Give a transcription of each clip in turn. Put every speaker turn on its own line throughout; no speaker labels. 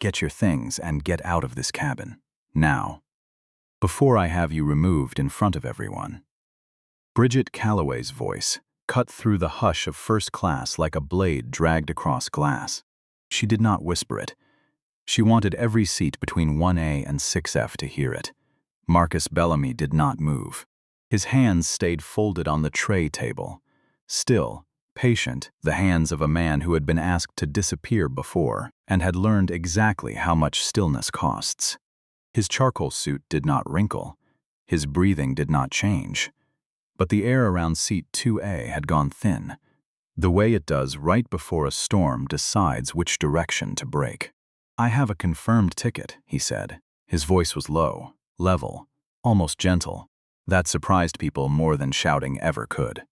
Get your things and get out of this cabin. Now. Before I have you removed in front of everyone." Bridget Calloway's voice cut through the hush of first class like a blade dragged across glass. She did not whisper it. She wanted every seat between 1A and 6F to hear it. Marcus Bellamy did not move. His hands stayed folded on the tray table. Still, patient, the hands of a man who had been asked to disappear before and had learned exactly how much stillness costs. His charcoal suit did not wrinkle. His breathing did not change. But the air around seat 2A had gone thin, the way it does right before a storm decides which direction to break. "I have a confirmed ticket," he said. His voice was low, level, almost gentle. That surprised people more than shouting ever could.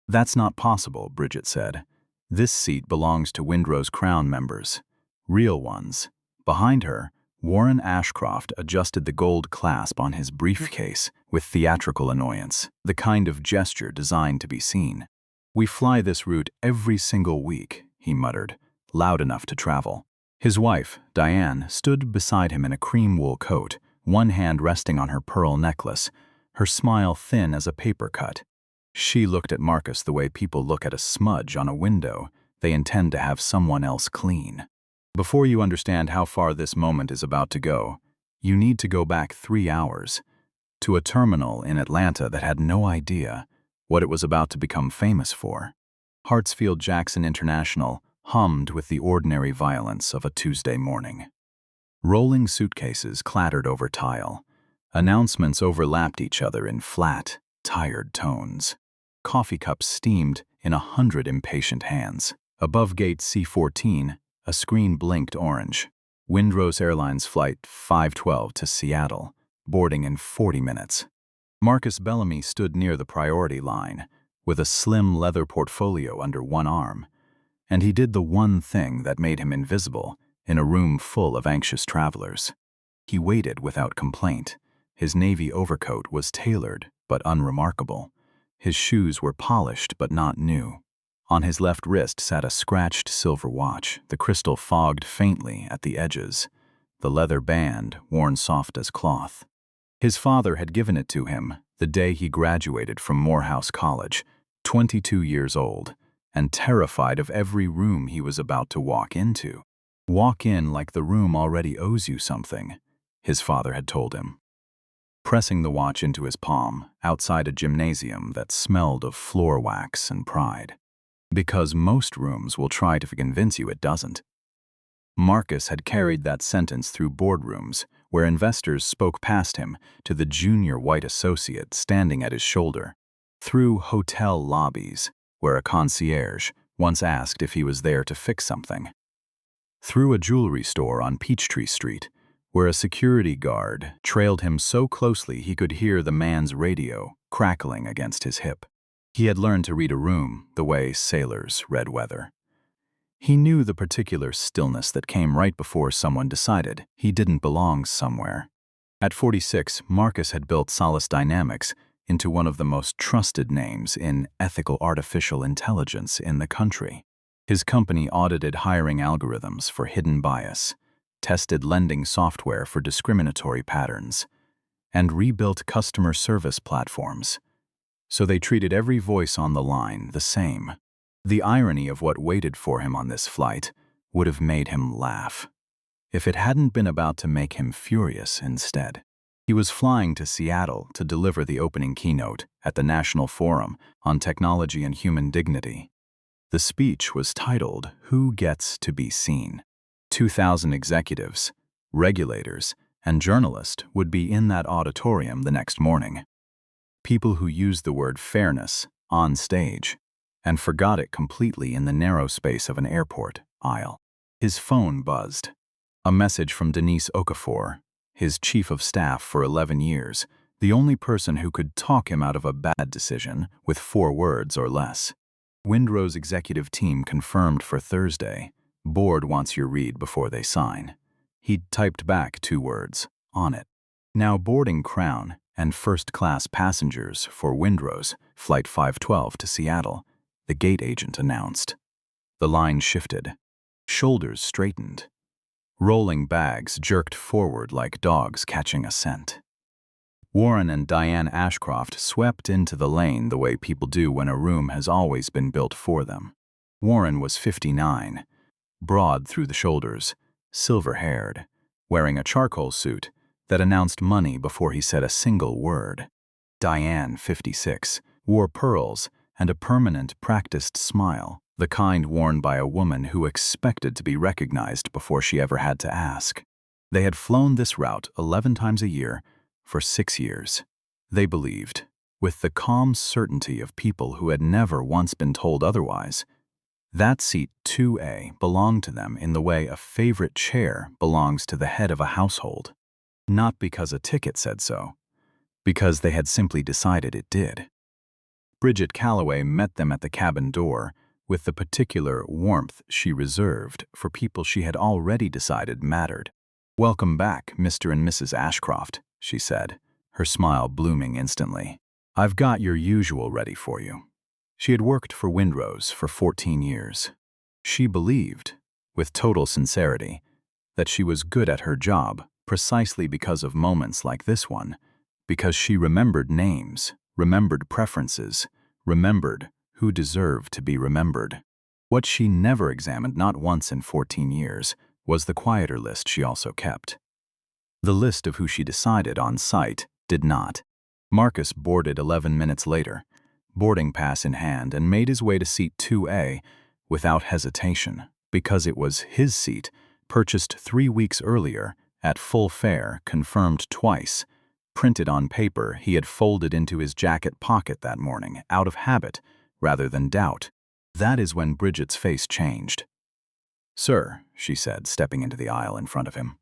"That's not possible," Bridget said. "This seat belongs to Windrose Crown members. Real ones." Behind her, Warren Ashcroft adjusted the gold clasp on his briefcase with theatrical annoyance, the kind of gesture designed to be seen. "We fly this route every single week," he muttered, loud enough to travel. His wife, Diane, stood beside him in a cream wool coat, one hand resting on her pearl necklace, her smile thin as a paper cut. She looked at Marcus the way people look at a smudge on a window they intend to have someone else clean. "Before you understand how far this moment is about to go, you need to go back 3 hours, to a terminal in Atlanta that had no idea what it was about to become famous for." Hartsfield-Jackson International hummed with the ordinary violence of a Tuesday morning. Rolling suitcases clattered over tile. Announcements overlapped each other in flat, tired tones. Coffee cups steamed in 100 impatient hands. Above gate C14, a screen blinked orange. Windrose Airlines Flight 512 to Seattle, boarding in 40 minutes. Marcus Bellamy stood near the priority line, with a slim leather portfolio under one arm, and he did the one thing that made him invisible in a room full of anxious travelers. He waited without complaint. His navy overcoat was tailored but unremarkable. His shoes were polished but not new. On his left wrist sat a scratched silver watch, the crystal fogged faintly at the edges, the leather band worn soft as cloth. His father had given it to him the day he graduated from Morehouse College, 22 years old, and terrified of every room he was about to walk into. "Walk in like the room already owes you something," his father had told him. Pressing the watch into his palm, outside a gymnasium that smelled of floor wax and pride. "Because most rooms will try to convince you it doesn't." Marcus had carried that sentence through boardrooms, where investors spoke past him to the junior white associate standing at his shoulder, through hotel lobbies, where a concierge once asked if he was there to fix something, through a jewelry store on Peachtree Street, where a security guard trailed him so closely he could hear the man's radio crackling against his hip. He had learned to read a room the way sailors read weather. He knew the particular stillness that came right before someone decided he didn't belong somewhere. At 46, Marcus had built Solace Dynamics into one of the most trusted names in ethical artificial intelligence in the country. His company audited hiring algorithms for hidden bias, tested lending software for discriminatory patterns, and rebuilt customer service platforms. So they treated every voice on the line the same. The irony of what waited for him on this flight would have made him laugh, if it hadn't been about to make him furious instead. He was flying to Seattle to deliver the opening keynote at the National Forum on Technology and Human Dignity. The speech was titled, "Who Gets to Be Seen?" 2,000 executives, regulators, and journalists would be in that auditorium the next morning. People who used the word fairness on stage and forgot it completely in the narrow space of an airport aisle. His phone buzzed. A message from Denise Okafor, his chief of staff for 11 years, the only person who could talk him out of a bad decision with 4 words or less. Windrose executive team confirmed for Thursday. Board wants your read before they sign. He'd typed back 2 words on it. Now boarding Crown and first-class passengers for Windrose, Flight 512 to Seattle, the gate agent announced. The line shifted. Shoulders straightened. Rolling bags jerked forward like dogs catching a scent. Warren and Diane Ashcroft swept into the lane the way people do when a room has always been built for them. Warren was 59, broad through the shoulders, silver-haired, wearing a charcoal suit that announced money before he said a single word. Diane, 56, wore pearls and a permanent, practiced smile, the kind worn by a woman who expected to be recognized before she ever had to ask. They had flown this route 11 times a year for 6 years. They believed, with the calm certainty of people who had never once been told otherwise, that seat 2A belonged to them in the way a favorite chair belongs to the head of a household. Not because a ticket said so, because they had simply decided it did. Bridget Calloway met them at the cabin door with the particular warmth she reserved for people she had already decided mattered. "Welcome back, Mr. and Mrs. Ashcroft," she said, her smile blooming instantly. "I've got your usual ready for you." She had worked for Windrose for 14 years. She believed, with total sincerity, that she was good at her job precisely because of moments like this one, because she remembered names, remembered preferences, remembered who deserved to be remembered. What she never examined, not once in 14 years, was the quieter list she also kept. The list of who she decided on site did not. Marcus boarded 11 minutes later, boarding pass in hand, and made his way to seat 2A without hesitation, because it was his seat, purchased 3 weeks earlier, at full fare, confirmed twice, printed on paper he had folded into his jacket pocket that morning, out of habit rather than doubt. That is when Bridget's face changed. "Sir," she said, stepping into the aisle in front of him,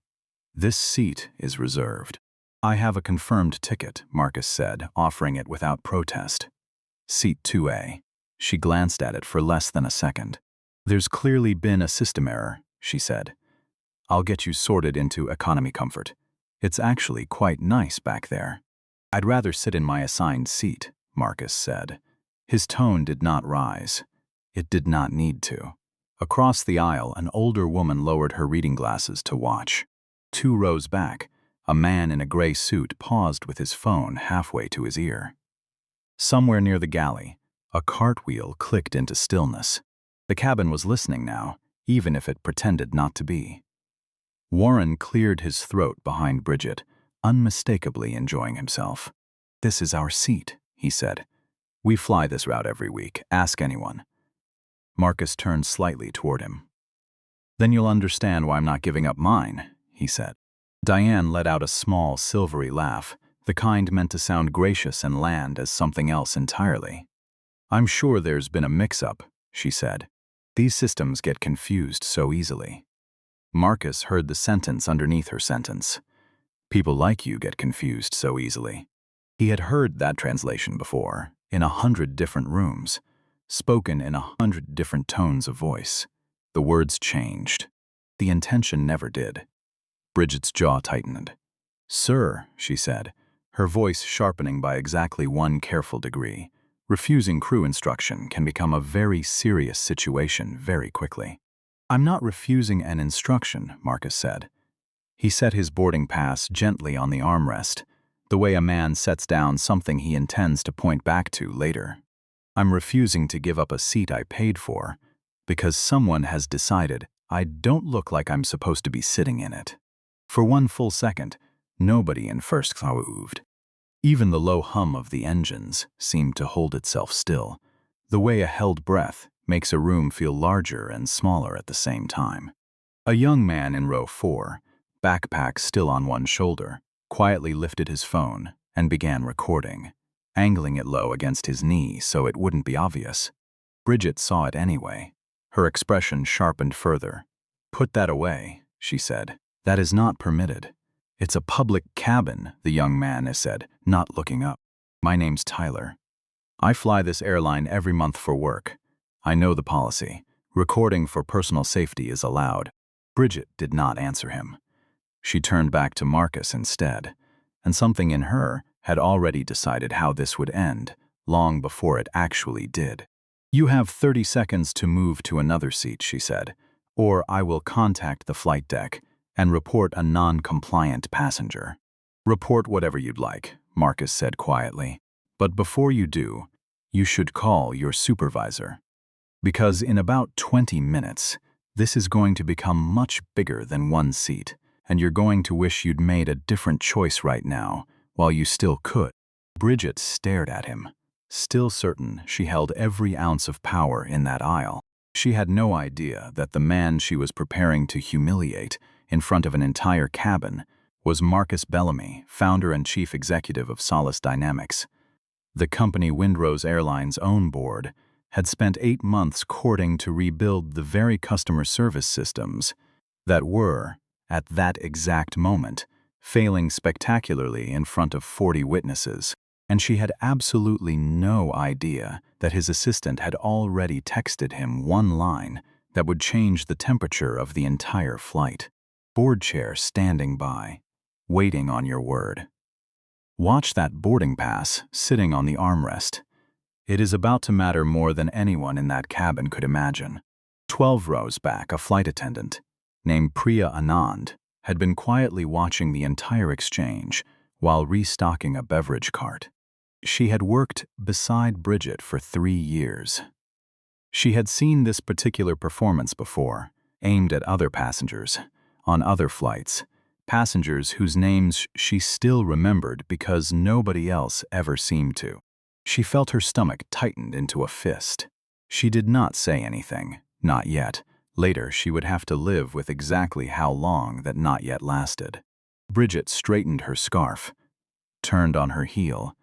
"this seat is reserved." "I have a confirmed ticket," Marcus said, offering it without protest. "Seat 2A. She glanced at it for less than a second. "There's clearly been a system error," she said. "I'll get you sorted into economy comfort. It's actually quite nice back there." "I'd rather sit in my assigned seat," Marcus said. His tone did not rise. It did not need to. Across the aisle, an older woman lowered her reading glasses to watch. 2 rows back, a man in a gray suit paused with his phone halfway to his ear. Somewhere near the galley, a cartwheel clicked into stillness. The cabin was listening now, even if it pretended not to be. Warren cleared his throat behind Bridget, unmistakably enjoying himself. "This is our seat," he said. "We fly this route every week. Ask anyone." Marcus turned slightly toward him. "Then you'll understand why I'm not giving up mine," he said. Diane let out a small, silvery laugh, the kind meant to sound gracious and land as something else entirely. "I'm sure there's been a mix-up," she said. "These systems get confused so easily." Marcus heard the sentence underneath her sentence. "People like you get confused so easily." He had heard that translation before, in 100 different rooms, spoken in 100 different tones of voice. The words changed. The intention never did. Bridget's jaw tightened. "Sir," she said, her voice sharpening by exactly 1 careful degree, refusing crew instruction can become a very serious situation very quickly. "I'm not refusing an instruction," Marcus said. He set his boarding pass gently on the armrest, the way a man sets down something he intends to point back to later. "I'm refusing to give up a seat I paid for because someone has decided I don't look like I'm supposed to be sitting in it." For 1 full second, nobody in first class moved. Even the low hum of the engines seemed to hold itself still, the way a held breath makes a room feel larger and smaller at the same time. A young man in row 4, backpack still on one shoulder, quietly lifted his phone and began recording, angling it low against his knee so it wouldn't be obvious. Bridget saw it anyway. Her expression sharpened further. "Put that away," she said. "That is not permitted." "It's a public cabin," the young man said, not looking up. "My name's Tyler. I fly this airline every month for work. I know the policy. Recording for personal safety is allowed." Bridget did not answer him. She turned back to Marcus instead, and something in her had already decided how this would end, long before it actually did. "You have 30 seconds to move to another seat," she said, "or I will contact the flight deck and report a non-compliant passenger. Report whatever you'd like, Marcus said quietly. But before you do, you should call your supervisor. Because in about 20 minutes, this is going to become much bigger than one seat, and you're going to wish you'd made a different choice right now, while you still could. Bridget stared at him, still certain she held every ounce of power in that aisle. She had no idea that the man she was preparing to humiliate in front of an entire cabin was Marcus Bellamy, founder and chief executive of Solace Dynamics. The company Windrose Airlines' own board had spent 8 months courting to rebuild the very customer service systems that were, at that exact moment, failing spectacularly in front of 40 witnesses. And she had absolutely no idea that his assistant had already texted him one line that would change the temperature of the entire flight. Board chair standing by, waiting on your word. Watch that boarding pass sitting on the armrest. It is about to matter more than anyone in that cabin could imagine. 12 rows back, a flight attendant, named Priya Anand, had been quietly watching the entire exchange while restocking a beverage cart. She had worked beside Bridget for 3 years. She had seen this particular performance before, aimed at other passengers, on other flights, passengers whose names she still remembered because nobody else ever seemed to. She felt her stomach tightened into a fist. She did not say anything, not yet. Later, she would have to live with exactly how long that not yet lasted. Bridget straightened her scarf, turned on her heel,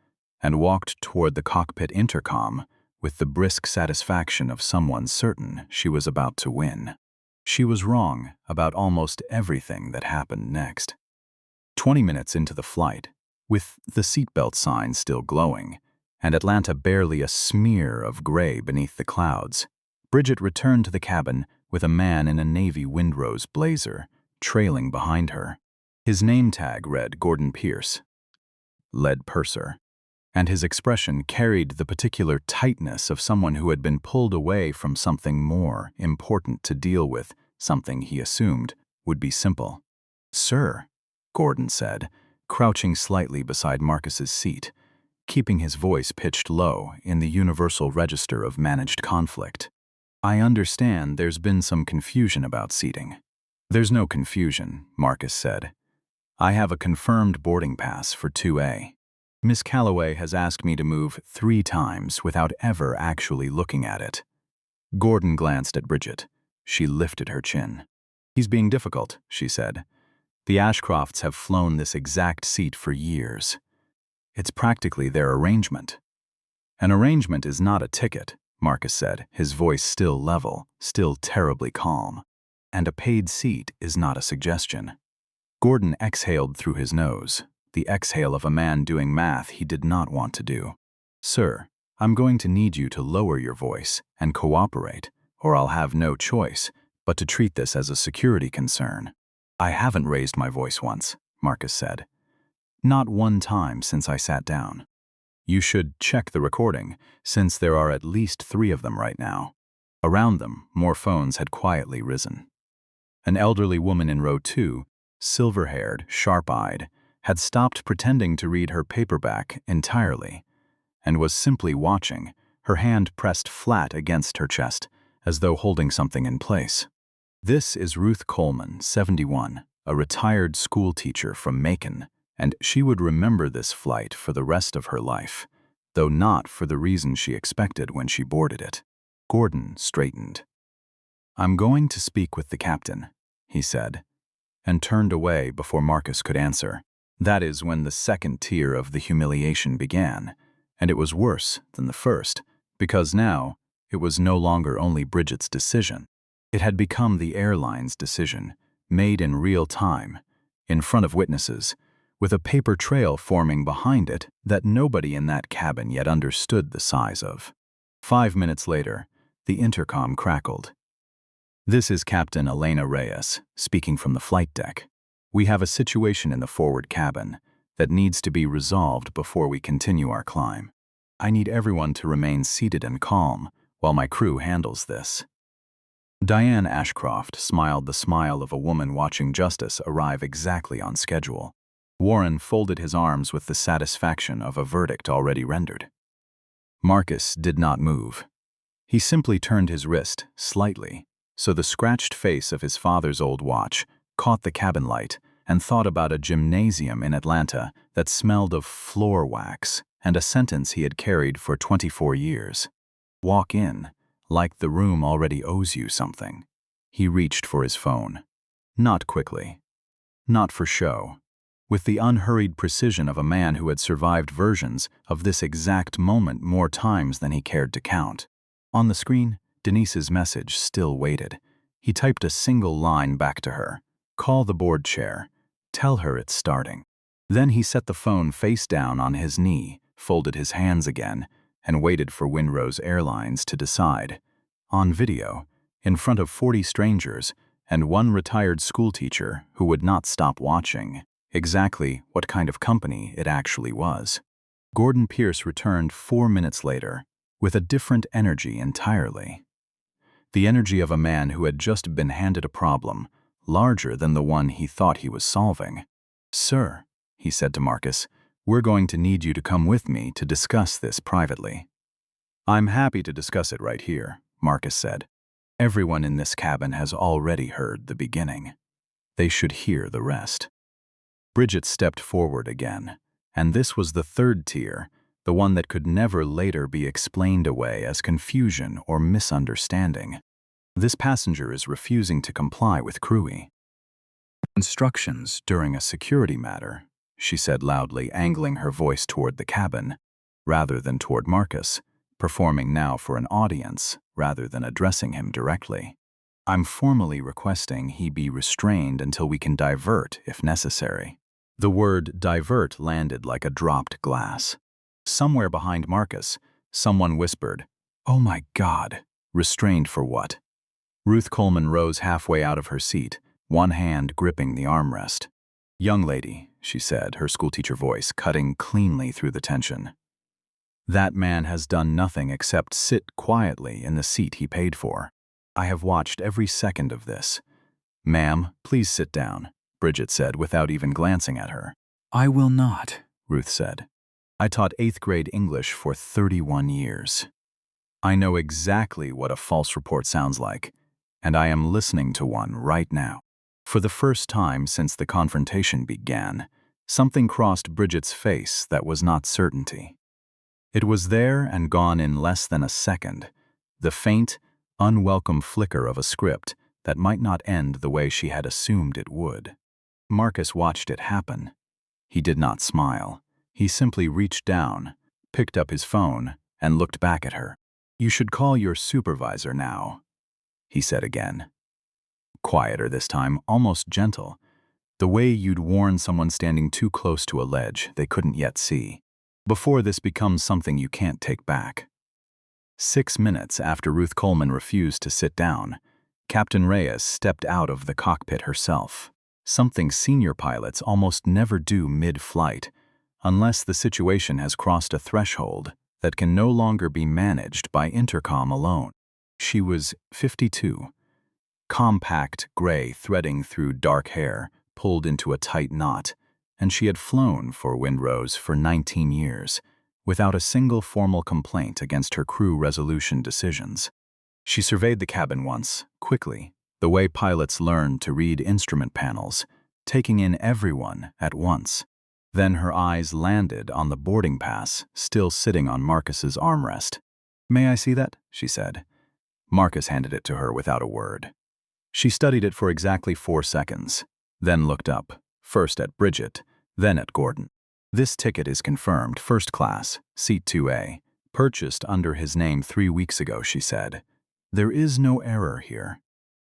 and walked toward the cockpit intercom with the brisk satisfaction of someone certain she was about to win. She was wrong about almost everything that happened next. 20 minutes into the flight, with the seatbelt sign still glowing, and Atlanta barely a smear of gray beneath the clouds, Bridget returned to the cabin with a man in a navy Windrose blazer trailing behind her. His name tag read Gordon Pierce, lead purser, and his expression carried the particular tightness of someone who had been pulled away from something more important to deal with, something he assumed would be simple. "Sir," Gordon said, crouching slightly beside Marcus's seat, keeping his voice pitched low in the universal register of managed conflict. "I understand there's been some confusion about seating." "There's no confusion," Marcus said. "I have a confirmed boarding pass for 2A. Miss Calloway has asked me to move 3 times without ever actually looking at it." Gordon glanced at Bridget. She lifted her chin. "He's being difficult," she said. "The Ashcrofts have flown this exact seat for years. It's practically their arrangement." "An arrangement is not a ticket," Marcus said, his voice still level, still terribly calm. "And a paid seat is not a suggestion." Gordon exhaled through his nose, the exhale of a man doing math he did not want to do. "Sir, I'm going to need you to lower your voice and cooperate, or I'll have no choice but to treat this as a security concern." "I haven't raised my voice once," Marcus said. "Not one time since I sat down." "You should check the recording, since there are at least 3 of them right now." Around them, more phones had quietly risen. An elderly woman in row 2, silver-haired, sharp-eyed, had stopped pretending to read her paperback entirely, and was simply watching, her hand pressed flat against her chest, as though holding something in place. "This is Ruth Coleman, 71, a retired school teacher from Macon, and she would remember this flight for the rest of her life, though not for the reason she expected when she boarded it." Gordon straightened. "I'm going to speak with the captain," he said, and turned away before Marcus could answer. That is when the second tier of the humiliation began, and it was worse than the first, because now it was no longer only Bridget's decision. It had become the airline's decision, made in real time, in front of witnesses, with a paper trail forming behind it that nobody in that cabin yet understood the size of. 5 minutes later, the intercom crackled. "This is Captain Elena Reyes, speaking from the flight deck. We have a situation in the forward cabin that needs to be resolved before we continue our climb. I need everyone to remain seated and calm while my crew handles this." Diane Ashcroft smiled the smile of a woman watching justice arrive exactly on schedule. Warren folded his arms with the satisfaction of a verdict already rendered. Marcus did not move. He simply turned his wrist slightly, so the scratched face of his father's old watch caught the cabin light and thought about a gymnasium in Atlanta that smelled of floor wax and a sentence he had carried for 24 years. Walk in, like the room already owes you something. He reached for his phone. Not quickly. Not for show. With the unhurried precision of a man who had survived versions of this exact moment more times than he cared to count. On the screen, Denise's message still waited. He typed a single line back to her. Call the board chair. Tell her it's starting. Then he set the phone face down on his knee, folded his hands again, and waited for Windrose Airlines to decide. On video, in front of 40 strangers and one retired schoolteacher who would not stop watching, exactly what kind of company it actually was. Gordon Pierce returned 4 minutes later, with a different energy entirely. The energy of a man who had just been handed a problem, larger than the one he thought he was solving. "Sir," he said to Marcus, "we're going to need you to come with me to discuss this privately." "I'm happy to discuss it right here," Marcus said. "Everyone in this cabin has already heard the beginning. They should hear the rest." Bridget stepped forward again, and this was the third tier, the one that could never later be explained away as confusion or misunderstanding. "This passenger is refusing to comply with crew instructions during a security matter," she said loudly, angling her voice toward the cabin, rather than toward Marcus, performing now for an audience rather than addressing him directly. "I'm formally requesting he be restrained until we can divert if necessary." The word divert landed like a dropped glass. Somewhere behind Marcus, someone whispered, "Oh my God, restrained for what?" Ruth Coleman rose halfway out of her seat, one hand gripping the armrest. "Young lady," she said, her schoolteacher voice cutting cleanly through the tension. "That man has done nothing except sit quietly in the seat he paid for. I have watched every second of this." "Ma'am, please sit down," Bridget said without even glancing at her. "I will not," Ruth said. "I taught 8th grade English for 31 years. I know exactly what a false report sounds like, and I am listening to one right now." For the first time since the confrontation began, something crossed Bridget's face that was not certainty. It was there and gone in less than a second, the faint, unwelcome flicker of a script that might not end the way she had assumed it would. Marcus watched it happen. He did not smile. He simply reached down, picked up his phone, and looked back at her. "You should call your supervisor now," he said again. Quieter this time, almost gentle, the way you'd warn someone standing too close to a ledge they couldn't yet see, before this becomes something you can't take back. 6 minutes after Ruth Coleman refused to sit down, Captain Reyes stepped out of the cockpit herself, something senior pilots almost never do mid-flight, unless the situation has crossed a threshold that can no longer be managed by intercom alone. She was 52, compact gray threading through dark hair pulled into a tight knot, and she had flown for Windrose for 19 years, without a single formal complaint against her crew resolution decisions. She surveyed the cabin once, quickly, the way pilots learn to read instrument panels, taking in everyone at once. Then her eyes landed on the boarding pass still sitting on Marcus's armrest. "May I see that?" she said. Marcus handed it to her without a word. She studied it for exactly 4 seconds, then looked up, first at Bridget, then at Gordon. "This ticket is confirmed, first class, seat 2A, purchased under his name 3 weeks ago," she said. "There is no error here.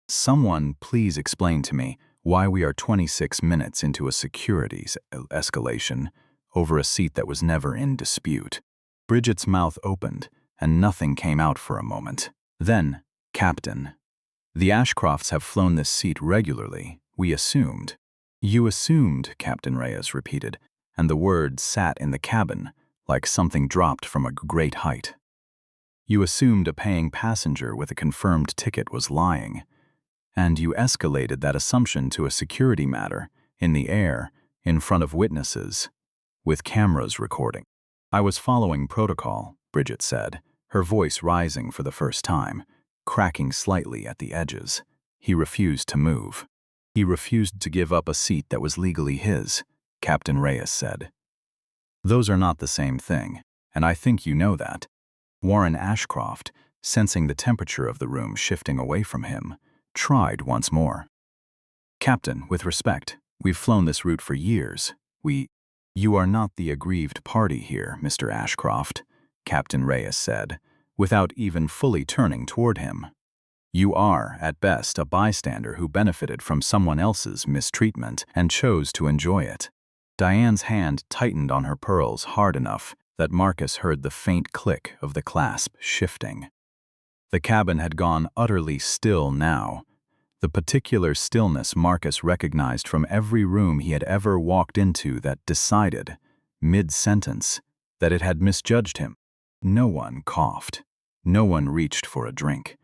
Someone please explain to me why we are 26 minutes into a securities escalation over a seat that was never in dispute." Bridget's mouth opened, and nothing came out for a moment. Then, "Captain, the Ashcrofts have flown this seat regularly, we assumed." "You assumed," Captain Reyes repeated, and the word sat in the cabin like something dropped from a great height. "You assumed a paying passenger with a confirmed ticket was lying. And you escalated that assumption to a security matter, in the air, in front of witnesses, with cameras recording. I was following protocol, Bridget said, her voice rising for the first time, cracking slightly at the edges. He refused to move. He refused to give up a seat that was legally his, Captain Reyes said. Those are not the same thing, and I think you know that. Warren Ashcroft, sensing the temperature of the room shifting away from him, tried once more. Captain, with respect, we've flown this route for years. You are not the aggrieved party here, Mr. Ashcroft, Captain Reyes said, without even fully turning toward him. You are, at best, a bystander who benefited from someone else's mistreatment and chose to enjoy it. Diane's hand tightened on her pearls hard enough that Marcus heard the faint click of the clasp shifting. The cabin had gone utterly still now, the particular stillness Marcus recognized from every room he had ever walked into that decided, mid-sentence, that it had misjudged him. No one coughed. No one reached for a drink.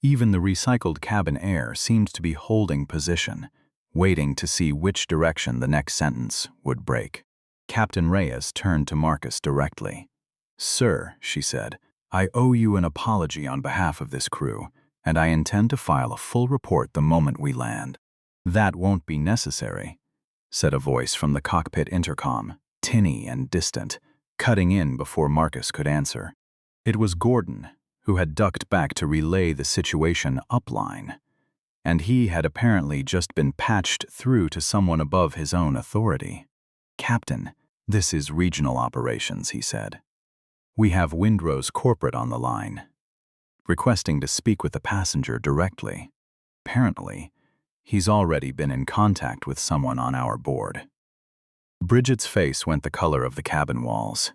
Even the recycled cabin air seemed to be holding position, waiting to see which direction the next sentence would break. Captain Reyes turned to Marcus directly. "Sir," she said, "I owe you an apology on behalf of this crew, and I intend to file a full report the moment we land." "That won't be necessary," said a voice from the cockpit intercom, tinny and distant, cutting in before Marcus could answer. It was Gordon, who had ducked back to relay the situation upline, and he had apparently just been patched through to someone above his own authority. "Captain, this is regional operations," he said. "We have Windrose Corporate on the line, requesting to speak with the passenger directly. Apparently, he's already been in contact with someone on our board." Bridget's face went the color of the cabin walls.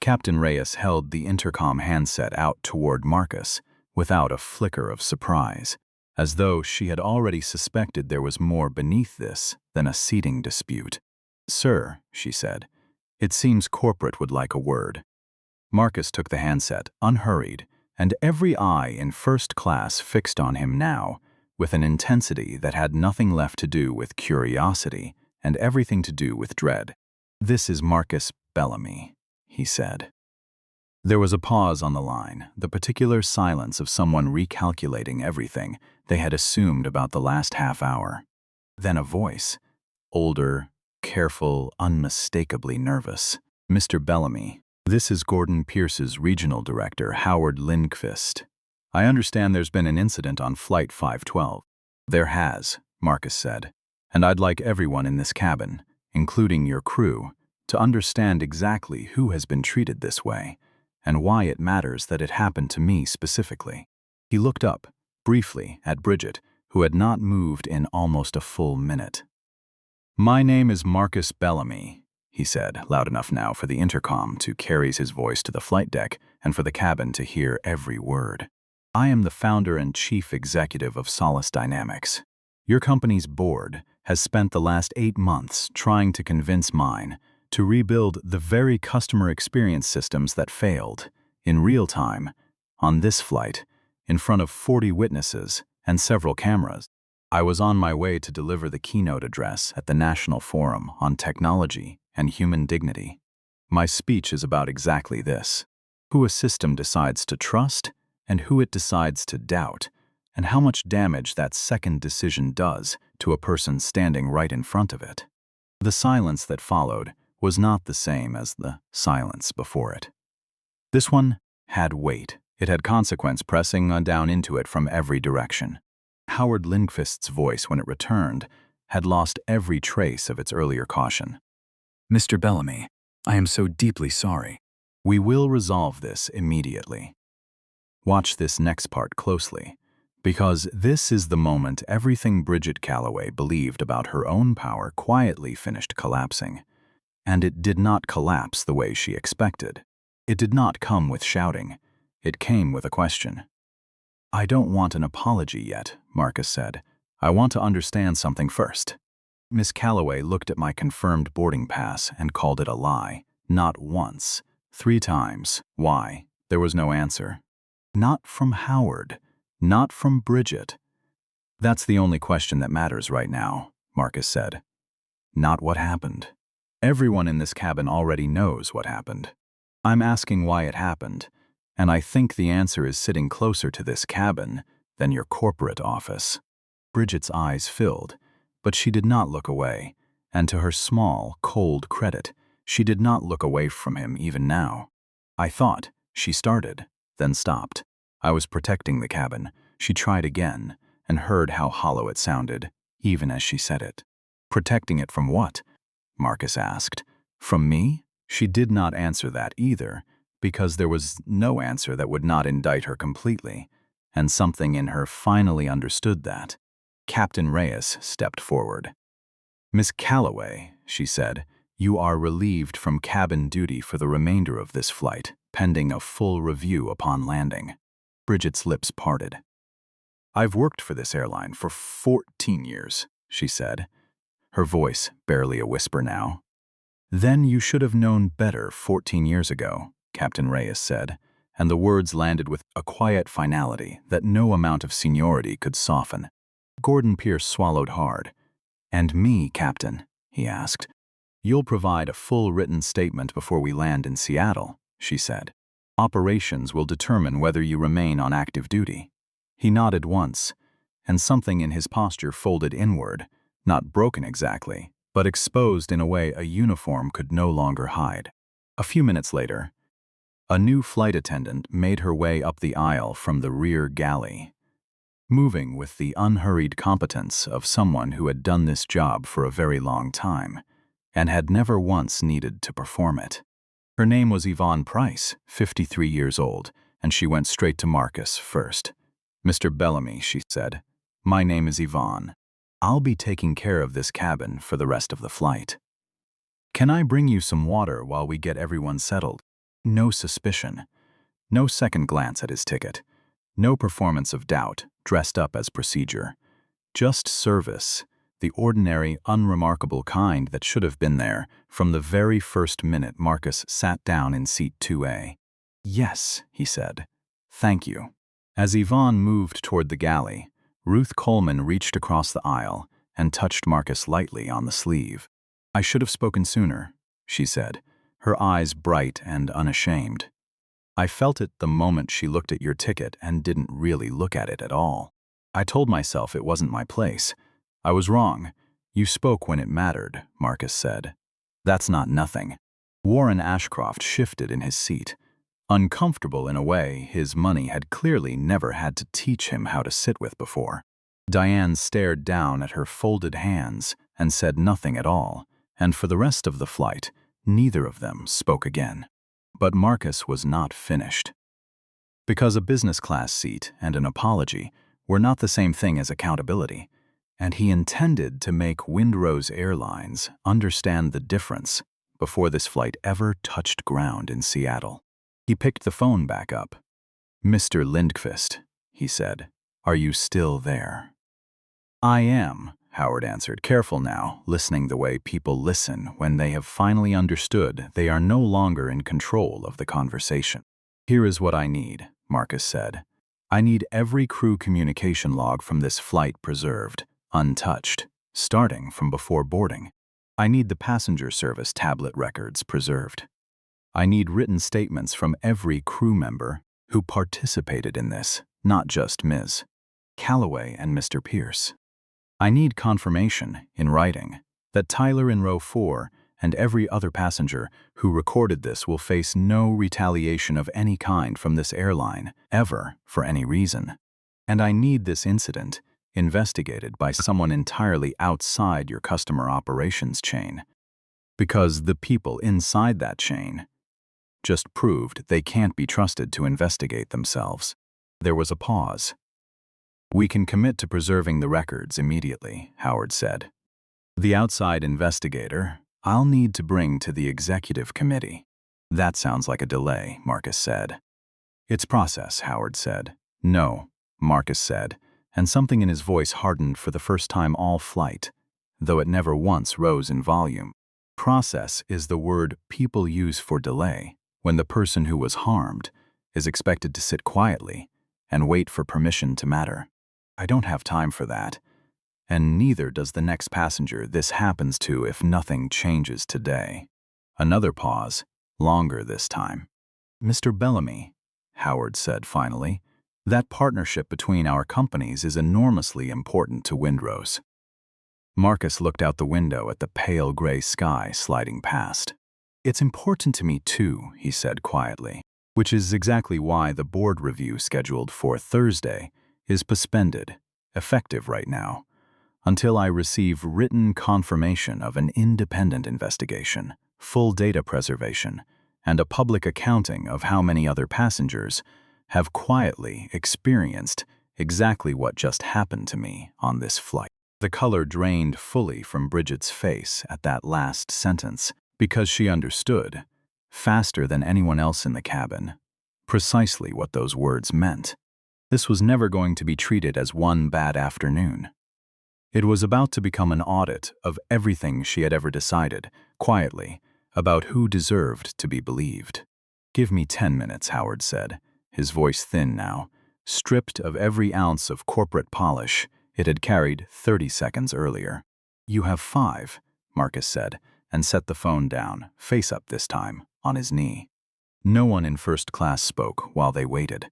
Captain Reyes held the intercom handset out toward Marcus without a flicker of surprise, as though she had already suspected there was more beneath this than a seating dispute. "Sir," she said, "it seems corporate would like a word." Marcus took the handset, unhurried, and every eye in first class fixed on him now, with an intensity that had nothing left to do with curiosity and everything to do with dread. "This is Marcus Bellamy," he said. There was a pause on the line, the particular silence of someone recalculating everything they had assumed about the last half hour. Then a voice, older, careful, unmistakably nervous. "Mr. Bellamy, this is Gordon Pierce's regional director, Howard Lindqvist. I understand there's been an incident on Flight 512. "There has," Marcus said, "and I'd like everyone in this cabin, including your crew, to understand exactly who has been treated this way, and why it matters that it happened to me specifically." He looked up, briefly, at Bridget, who had not moved in almost a full minute. "My name is Marcus Bellamy," he said, loud enough now for the intercom to carry his voice to the flight deck and for the cabin to hear every word. "I am the founder and chief executive of Solace Dynamics. Your company's board has spent the last 8 months trying to convince mine to rebuild the very customer experience systems that failed, in real time, on this flight, in front of 40 witnesses and several cameras. I was on my way to deliver the keynote address at the National Forum on Technology and Human Dignity. My speech is about exactly this: who a system decides to trust and who it decides to doubt, and how much damage that second decision does to a person standing right in front of it." The silence that followed was not the same as the silence before it. This one had weight. It had consequence pressing on down into it from every direction. Howard Lindqvist's voice, when it returned, had lost every trace of its earlier caution. "Mr. Bellamy, I am so deeply sorry. We will resolve this immediately. Watch this next part closely, because this is the moment everything Bridget Calloway believed about her own power quietly finished collapsing. And it did not collapse the way she expected. It did not come with shouting. It came with a question. "I don't want an apology yet," Marcus said. "I want to understand something first." Miss Calloway looked at my confirmed boarding pass and called it a lie. Not once, 3 times. Why? There was no answer. Not from Howard. Not from Bridget. That's the only question that matters right now, Marcus said. Not what happened. Everyone in this cabin already knows what happened. I'm asking why it happened, and I think the answer is sitting closer to this cabin than your corporate office. Bridget's eyes filled, but she did not look away, and to her small, cold credit, she did not look away from him even now. I thought, she started, then stopped. I was protecting the cabin. She tried again, and heard how hollow it sounded, even as she said it. Protecting it from what? Marcus asked. From me? She did not answer that either, because there was no answer that would not indict her completely, and something in her finally understood that. Captain Reyes stepped forward. Miss Calloway, she said, you are relieved from cabin duty for the remainder of this flight, pending a full review upon landing. Bridget's lips parted. I've worked for this airline for 14 years, she said, her voice barely a whisper now. Then you should have known better 14 years ago, Captain Reyes said, and the words landed with a quiet finality that no amount of seniority could soften. Gordon Pierce swallowed hard. And me, Captain, he asked. You'll provide a full written statement before we land in Seattle, she said. Operations will determine whether you remain on active duty. He nodded once, and something in his posture folded inward, not broken exactly, but exposed in a way a uniform could no longer hide. A few minutes later, a new flight attendant made her way up the aisle from the rear galley, moving with the unhurried competence of someone who had done this job for a very long time and had never once needed to perform it. Her name was Yvonne Price, 53 years old, and she went straight to Marcus first. Mr. Bellamy, she said, my name is Yvonne. I'll be taking care of this cabin for the rest of the flight. Can I bring you some water while we get everyone settled? No suspicion. No second glance at his ticket. No performance of doubt, dressed up as procedure. Just service, the ordinary, unremarkable kind that should have been there from the very first minute Marcus sat down in seat 2A. Yes, he said. Thank you. As Yvonne moved toward the galley, Ruth Coleman reached across the aisle and touched Marcus lightly on the sleeve. I should have spoken sooner, she said, her eyes bright and unashamed. I felt it the moment she looked at your ticket and didn't really look at it at all. I told myself it wasn't my place. I was wrong. You spoke when it mattered, Marcus said. That's not nothing. Warren Ashcroft shifted in his seat. Uncomfortable in a way his money had clearly never had to teach him how to sit with before. Diane stared down at her folded hands and said nothing at all, and for the rest of the flight, neither of them spoke again. But Marcus was not finished. Because a business class seat and an apology were not the same thing as accountability, and he intended to make Windrose Airlines understand the difference before this flight ever touched ground in Seattle. He picked the phone back up. Mr. Lindqvist, he said, are you still there? I am, Howard answered, careful now, listening the way people listen when they have finally understood they are no longer in control of the conversation. Here is what I need, Marcus said. I need every crew communication log from this flight preserved, untouched, starting from before boarding. I need the passenger service tablet records preserved. I need written statements from every crew member who participated in this, not just Ms. Calloway and Mr. Pierce. I need confirmation, in writing, that Tyler in row 4 and every other passenger who recorded this will face no retaliation of any kind from this airline, ever, for any reason. And I need this incident investigated by someone entirely outside your customer operations chain, because the people inside that chain just proved they can't be trusted to investigate themselves. There was a pause. We can commit to preserving the records immediately, Howard said. The outside investigator, I'll need to bring to the executive committee. That sounds like a delay, Marcus said. It's process, Howard said. No, Marcus said, and something in his voice hardened for the first time all flight, though it never once rose in volume. Process is the word people use for delay when the person who was harmed is expected to sit quietly and wait for permission to matter. I don't have time for that. And neither does the next passenger this happens to if nothing changes today. Another pause, longer this time. Mr. Bellamy, Howard said finally, that partnership between our companies is enormously important to Windrose. Marcus looked out the window at the pale gray sky sliding past. It's important to me too, he said quietly, which is exactly why the board review scheduled for Thursday is suspended, effective right now, until I receive written confirmation of an independent investigation, full data preservation, and a public accounting of how many other passengers have quietly experienced exactly what just happened to me on this flight. The color drained fully from Bridget's face at that last sentence because she understood, faster than anyone else in the cabin, precisely what those words meant. This was never going to be treated as one bad afternoon. It was about to become an audit of everything she had ever decided, quietly, about who deserved to be believed. "Give me 10 minutes, Howard said, his voice thin now, stripped of every ounce of corporate polish it had carried 30 seconds earlier. "You have 5, Marcus said, and set the phone down, face up this time, on his knee. No one in first class spoke while they waited.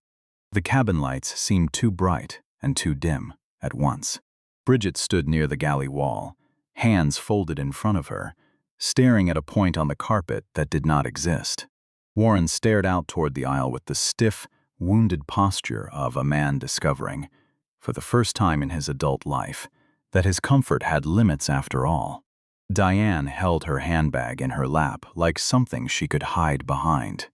The cabin lights seemed too bright and too dim at once. Bridget stood near the galley wall, hands folded in front of her, staring at a point on the carpet that did not exist. Warren stared out toward the aisle with the stiff, wounded posture of a man discovering, for the first time in his adult life, that his comfort had limits after all. Diane held her handbag in her lap like something she could hide behind,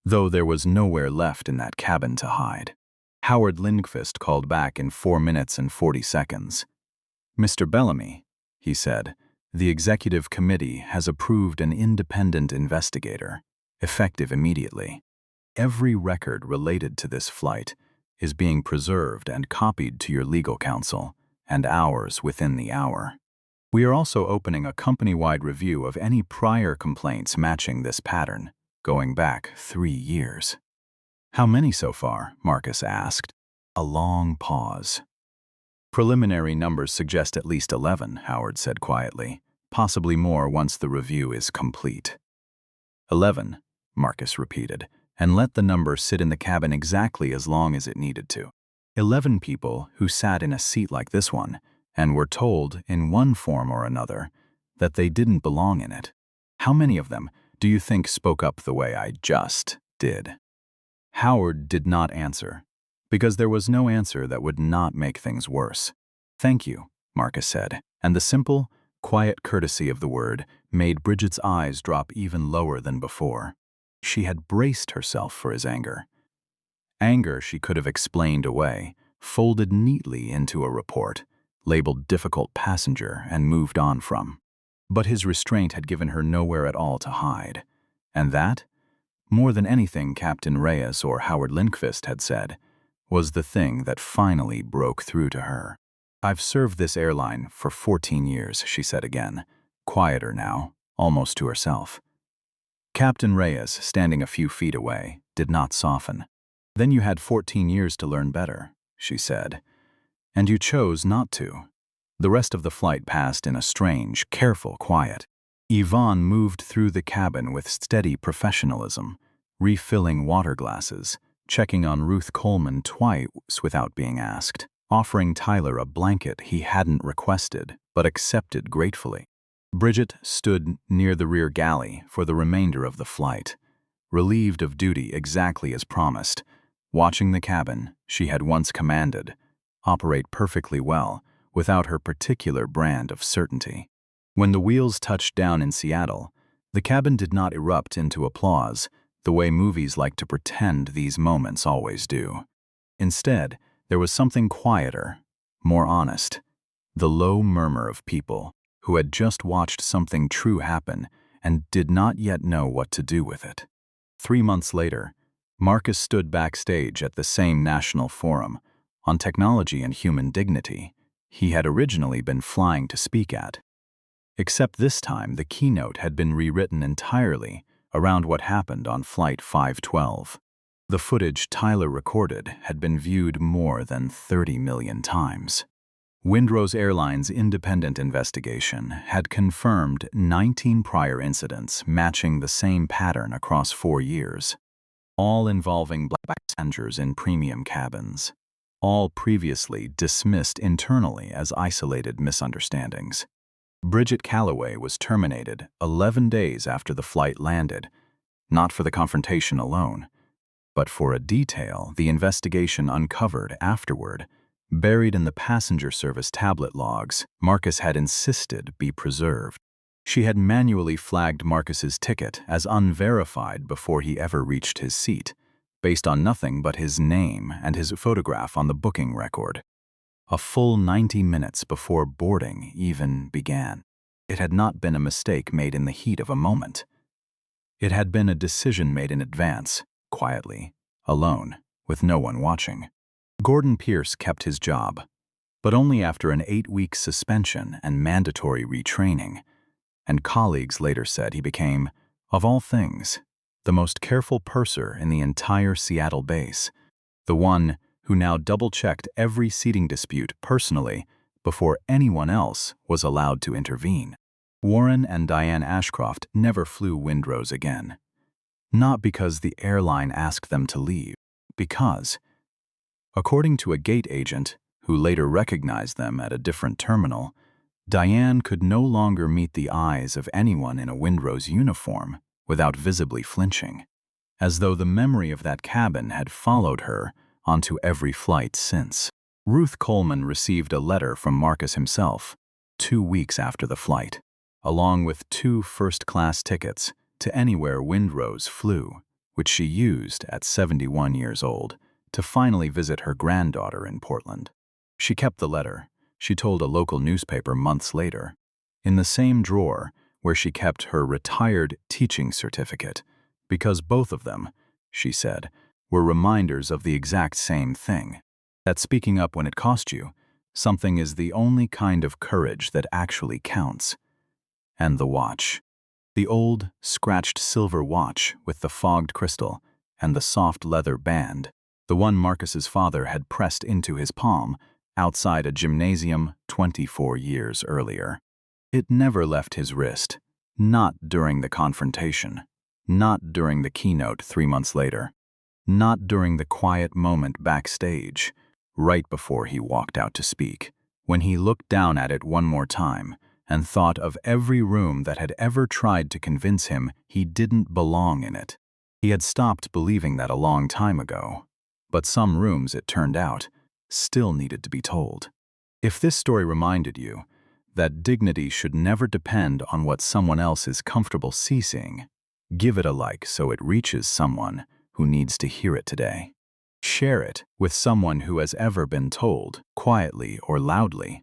though there was nowhere left in that cabin to hide. Howard Lindqvist called back in 4 minutes and 40 seconds. "Mr. Bellamy," he said, "the executive committee has approved an independent investigator, effective immediately. Every record related to this flight is being preserved and copied to your legal counsel, and ours within the hour. We are also opening a company-wide review of any prior complaints matching this pattern, going back 3 years. "How many so far?" Marcus asked. A long pause. "Preliminary numbers suggest at least 11, Howard said quietly, possibly more once the review is complete. 11, Marcus repeated, and let the number sit in the cabin exactly as long as it needed to. 11 people who sat in a seat like this one and were told in one form or another that they didn't belong in it. How many of them do you think spoke up the way I just did?" Howard did not answer, because there was no answer that would not make things worse. "Thank you," Marcus said, and the simple, quiet courtesy of the word made Bridget's eyes drop even lower than before. She had braced herself for his anger. Anger she could have explained away, folded neatly into a report, labeled difficult passenger, and moved on from. But his restraint had given her nowhere at all to hide. And that, more than anything Captain Reyes or Howard Lindqvist had said, was the thing that finally broke through to her. "I've served this airline for 14 years, she said again, quieter now, almost to herself. Captain Reyes, standing a few feet away, did not soften. "Then you had 14 years to learn better," she said. "And you chose not to." The rest of the flight passed in a strange, careful quiet. Yvonne moved through the cabin with steady professionalism, refilling water glasses, checking on Ruth Coleman twice without being asked, offering Tyler a blanket he hadn't requested but accepted gratefully. Bridget stood near the rear galley for the remainder of the flight, relieved of duty exactly as promised, watching the cabin she had once commanded operate perfectly well without her particular brand of certainty. When the wheels touched down in Seattle, the cabin did not erupt into applause the way movies like to pretend these moments always do. Instead, there was something quieter, more honest, the low murmur of people who had just watched something true happen and did not yet know what to do with it. 3 months later, Marcus stood backstage at the same national forum on technology and human dignity he had originally been flying to speak at. Except this time the keynote had been rewritten entirely around what happened on Flight 512. The footage Tyler recorded had been viewed more than 30 million times. Windrose Airlines' independent investigation had confirmed 19 prior incidents matching the same pattern across 4 years, all involving black passengers in premium cabins, all previously dismissed internally as isolated misunderstandings. Bridget Calloway was terminated 11 days after the flight landed, not for the confrontation alone, but for a detail the investigation uncovered afterward, buried in the passenger service tablet logs Marcus had insisted be preserved. She had manually flagged Marcus's ticket as unverified before he ever reached his seat, based on nothing but his name and his photograph on the booking record. A full 90 minutes before boarding even began. It had not been a mistake made in the heat of a moment. It had been a decision made in advance, quietly, alone, with no one watching. Gordon Pierce kept his job, but only after an 8-week suspension and mandatory retraining, and colleagues later said he became, of all things, the most careful purser in the entire Seattle base, the one who now double-checked every seating dispute personally before anyone else was allowed to intervene. Warren and Diane Ashcroft never flew Windrose again. Not because the airline asked them to leave, because, according to a gate agent who later recognized them at a different terminal, Diane could no longer meet the eyes of anyone in a Windrose uniform without visibly flinching, as though the memory of that cabin had followed her onto every flight since. Ruth Coleman received a letter from Marcus himself 2 weeks after the flight, along with 2 first-class tickets to anywhere Windrose flew, which she used at 71 years old to finally visit her granddaughter in Portland. She kept the letter, she told a local newspaper months later, in the same drawer where she kept her retired teaching certificate, because both of them, she said, were reminders of the exact same thing, that speaking up when it cost you something is the only kind of courage that actually counts. And the watch. The old, scratched silver watch with the fogged crystal and the soft leather band, the one Marcus's father had pressed into his palm outside a gymnasium 24 years earlier. It never left his wrist, not during the confrontation, not during the keynote 3 months later, not during the quiet moment backstage, right before he walked out to speak, when he looked down at it one more time and thought of every room that had ever tried to convince him he didn't belong in it. He had stopped believing that a long time ago, but some rooms, it turned out, still needed to be told. If this story reminded you that dignity should never depend on what someone else is comfortable seeing, give it a like so it reaches someone who needs to hear it today. Share it with someone who has ever been told, quietly or loudly,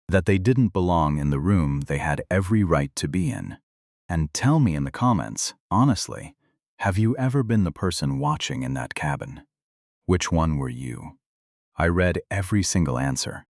that they didn't belong in the room they had every right to be in. And tell me in the comments, honestly, have you ever been the person watching in that cabin? Which one were you? I read every single answer.